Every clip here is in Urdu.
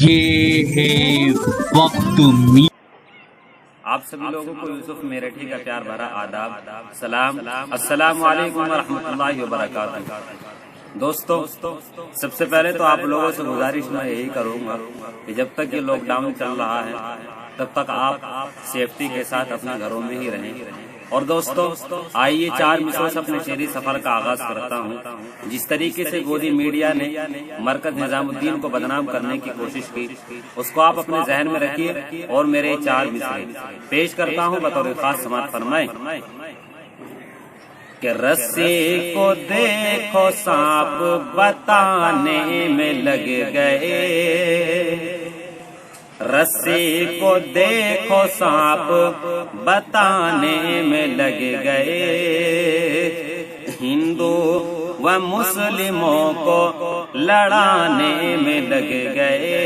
یہ ہے وقت می آپ سبھی لوگوں کو یوسف میرٹھی کا پیار بھرا آداب سلام السلام علیکم ورحمۃ اللہ وبرکاتہ۔ دوستو، سب سے پہلے تو آپ لوگوں سے گزارش میں یہی کروں گا کہ جب تک یہ لاک ڈاؤن چل رہا ہے تب تک آپ سیفٹی کے ساتھ اپنے گھروں میں ہی رہیں۔ اور دوستو، آئیے 4 مصروں سے اپنے شعری سفر کا آغاز کرتا ہوں۔ جس طریقے سے گودی میڈیا نے مرکز نظام الدین کو بدنام کرنے کی کوشش کی، اس کو آپ اپنے ذہن میں رکھیے اور میرے 4 مصرے پیش کرتا ہوں بطور خاص سماعت فرمائیں کہ رسی کو دیکھو سانپ بتانے میں لگ گئے، رسی کو دیکھو سانپ بتانے میں لگ گئے، ہندو و مسلموں کو لڑانے میں لگ گئے،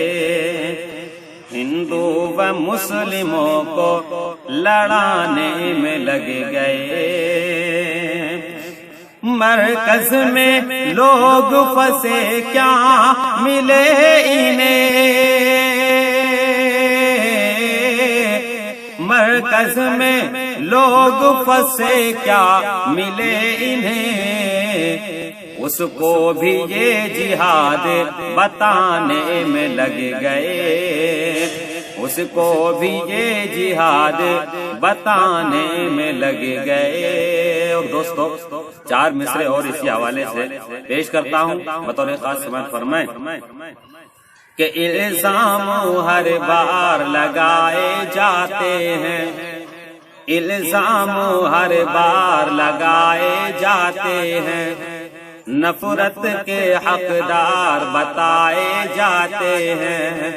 ہندو و مسلموں کو لڑانے میں لگ گئے، مرکز میں لوگ پھنسے کیا ملے انہیں، مرکز میں لوگ پھنسے کیا ملے انہیں، اس کو بھی یہ جہاد بتانے میں لگ گئے، اس کو بھی یہ جہاد بتانے میں لگ گئے۔ اور دوستو، 4 مصرے اور اسی حوالے سے پیش کرتا ہوں بطور خاص سماعت فرمائیں کہ الزام ہر بار لگائے جاتے ہیں، الزام ہر بار لگائے جاتے ہیں، نفرت کے حقدار بتائے جاتے ہیں،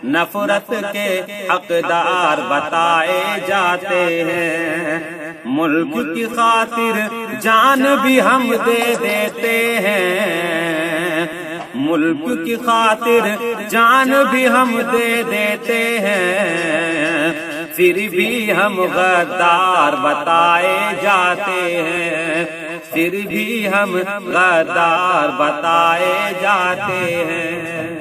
نفرت کے حقدار بتائے جاتے ہیں، ملک کی خاطر جان بھی ہم دے دیتے ہیں، ملک کی خاطر جان بھی ہم دے دیتے ہیں، پھر بھی ہم غدار بتائے جاتے ہیں، پھر بھی ہم غدار بتائے جاتے ہیں۔